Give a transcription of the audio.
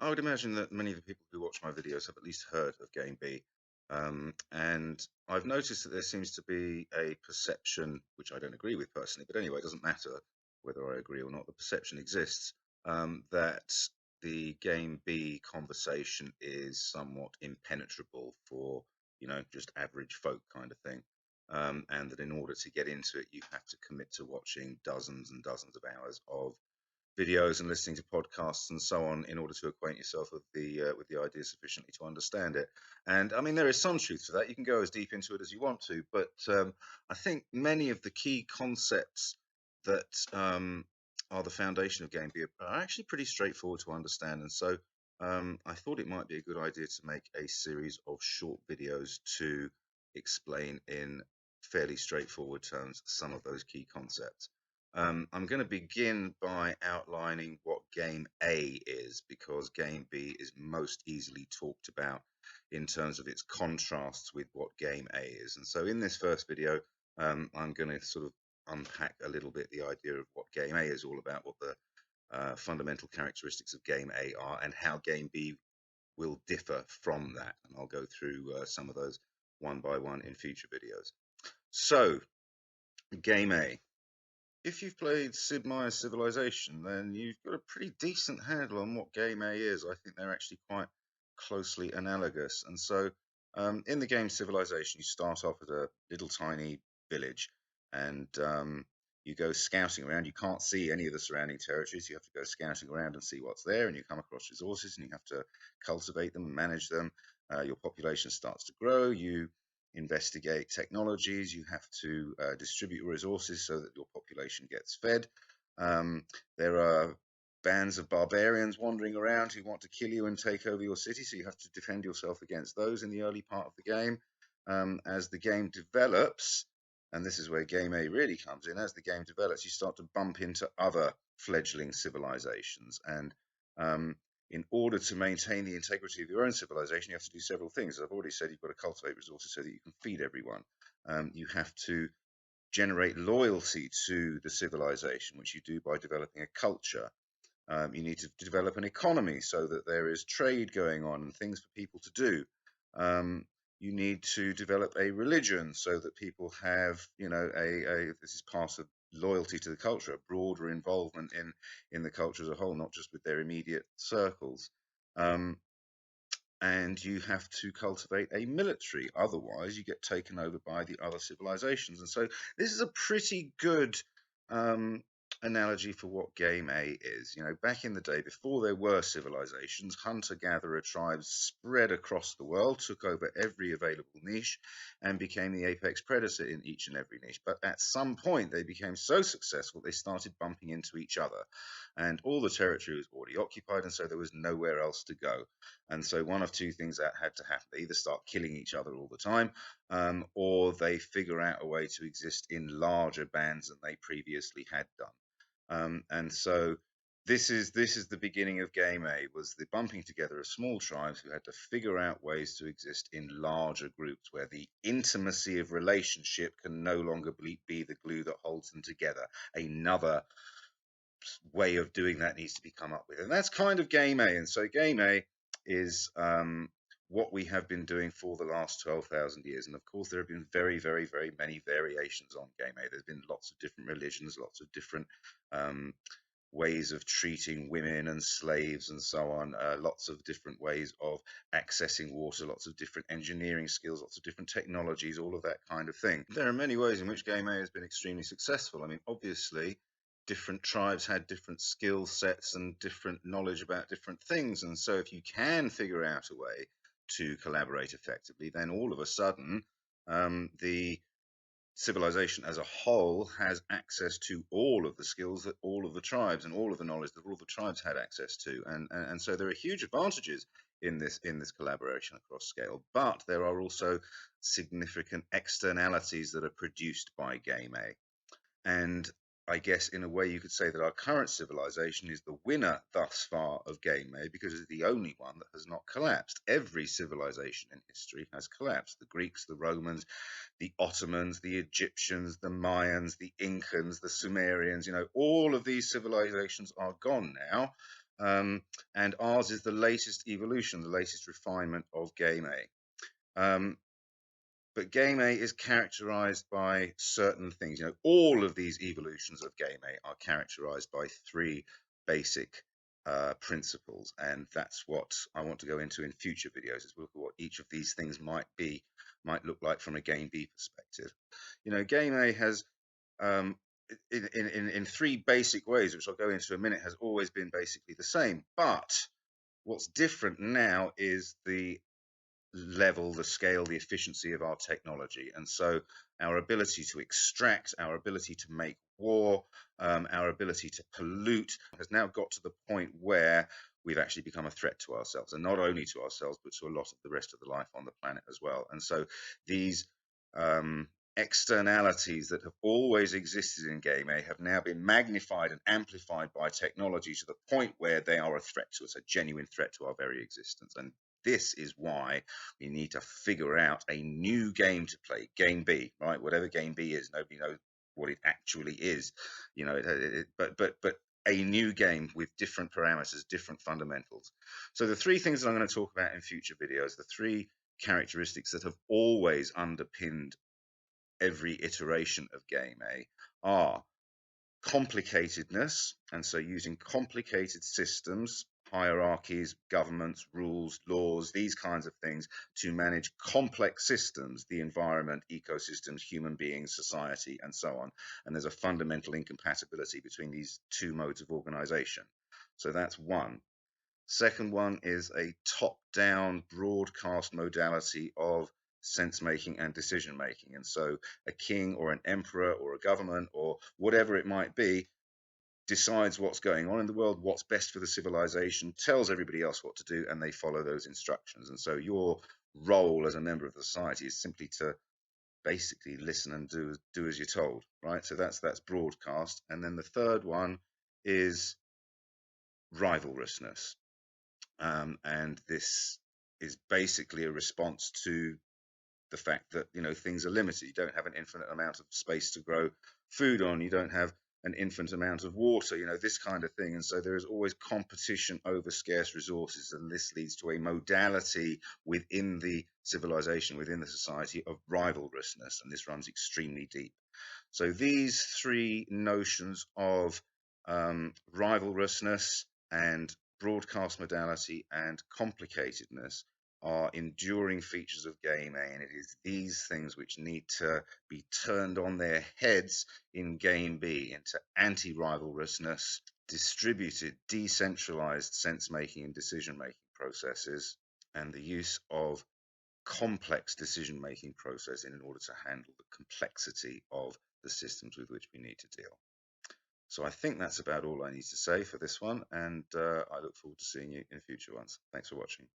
I would imagine that many of the people who watch my videos have at least heard of Game B. And I've noticed that there seems to be a perception, which I don't agree with personally, but anyway, it doesn't matter whether I agree or not, the perception exists that the Game B conversation is somewhat impenetrable for, just average folk kind of thing. And that in order to get into it, you have to commit to watching dozens and dozens of hours of videos and listening to podcasts and so on in order to acquaint yourself with the idea sufficiently to understand it. And I mean, there is some truth to that. You can go as deep into it as you want to, but I think many of the key concepts that are the foundation of Game B are actually pretty straightforward to understand. And so I thought it might be a good idea to make a series of short videos to explain in fairly straightforward terms some of those key concepts. I'm going to begin by outlining what Game A is, because Game B is most easily talked about in terms of its contrasts with what Game A is. And so in this first video, I'm going to sort of unpack a little bit the idea of what Game A is all about, what the fundamental characteristics of Game A are, and how Game B will differ from that. And I'll go through some of those one by one in future videos. So, Game A. If you've played Sid Meier's Civilization, then you've got a pretty decent handle on what Game A is. I think they're actually quite closely analogous. And so, in the game Civilization, you start off at a little tiny village, and you go scouting around. You can't see any of the surrounding territories. You have to go scouting around and see what's there, and you come across resources, and you have to cultivate them and manage them. Your population starts to grow. You investigate technologies. You have to distribute resources so that your population gets fed. There are bands of barbarians wandering around who want to kill you and take over your city, so you have to defend yourself against those in the early part of the game. As the game develops, and this is where Game A really comes in, as the game develops, you start to bump into other fledgling civilizations. And in order to maintain the integrity of your own civilization, you have to do several things. As I've already said, you've got to cultivate resources so that you can feed everyone. You have to generate loyalty to the civilization, which you do by developing a culture. You need to develop an economy so that there is trade going on and things for people to do. You need to develop a religion so that people have, this is part of loyalty to the culture, a broader involvement in the culture as a whole, not just with their immediate circles. And you have to cultivate a military, otherwise you get taken over by the other civilizations. And so this is a pretty good analogy for what Game A is. Back in the day, before there were civilizations, hunter-gatherer tribes spread across the world, took over every available niche, and became the apex predator in each and every niche. But at some point, they became so successful, they started bumping into each other. And all the territory was already occupied, and so there was nowhere else to go. And so one of two things that had to happen. They either start killing each other all the time, or they figure out a way to exist in larger bands than they previously had done. And so this is the beginning of Game A, was the bumping together of small tribes who had to figure out ways to exist in larger groups where the intimacy of relationship can no longer be the glue that holds them together. Another way of doing that needs to be come up with, and that's kind of Game A. And so Game A is what we have been doing for the last 12,000 years. And of course, there have been very, very, very many variations on Game A. There's been lots of different religions, lots of different ways of treating women and slaves and so on, lots of different ways of accessing water, lots of different engineering skills, lots of different technologies, all of that kind of thing. There are many ways in which Game A has been extremely successful. I mean, obviously, different tribes had different skill sets and different knowledge about different things. And so if you can figure out a way to collaborate effectively, then all of a sudden the civilization as a whole has access to all of the skills that all of the tribes and all of the knowledge that all of the tribes had access to. And so there are huge advantages in this collaboration across scale, but there are also significant externalities that are produced by Game A. And I guess in a way you could say that our current civilization is the winner thus far of Game A, because it's the only one that has not collapsed. Every civilization in history has collapsed. The Greeks, the Romans, the Ottomans, the Egyptians, the Mayans, the Incans, the Sumerians, all of these civilizations are gone now. and ours is the latest evolution, the latest refinement of Game A. But Game A is characterized by certain things. All of these evolutions of Game A are characterized by three basic principles, and that's what I want to go into in future videos, is look at what each of these things might look like from a Game B perspective. Game A has in three basic ways, which I'll go into in a minute, has always been basically the same. But what's different now is the level, the scale, the efficiency of our technology. And so our ability to extract, our ability to make war, our ability to pollute has now got to the point where we've actually become a threat to ourselves, and not only to ourselves, but to a lot of the rest of the life on the planet as well. And so these externalities that have always existed in Game A have now been magnified and amplified by technology to the point where they are a threat to us, a genuine threat to our very existence. And this is why we need to figure out a new game to play, Game B, right? Whatever Game B is, nobody knows what it actually is, but a new game with different parameters, different fundamentals. So the three things that I'm going to talk about in future videos, the three characteristics that have always underpinned every iteration of Game A are complicatedness, and so using complicated systems, hierarchies, governments, rules, laws, these kinds of things to manage complex systems, the environment, ecosystems, human beings, society, and so on. And there's a fundamental incompatibility between these two modes of organization. So that's one. Second one is a top-down broadcast modality of sense making and decision making. And so a king or an emperor or a government or whatever it might be decides what's going on in the world, what's best for the civilization, tells everybody else what to do, and they follow those instructions. And so your role as a member of the society is simply to basically listen and do as you're told, right? So that's broadcast. And then the third one is rivalrousness. And this is basically a response to the fact that things are limited. You don't have an infinite amount of space to grow food on. You don't have an infinite amount of water. This kind of thing. And so there is always competition over scarce resources, and this leads to a modality within the civilization, within the society, of rivalrousness, and this runs extremely deep. So these three notions of rivalrousness and broadcast modality and complicatedness are enduring features of Game A, and it is these things which need to be turned on their heads in Game B into anti-rivalrousness, distributed, decentralized sense-making and decision-making processes, and the use of complex decision-making process in order to handle the complexity of the systems with which we need to deal. So I think that's about all I need to say for this one, and I look forward to seeing you in future ones. Thanks for watching.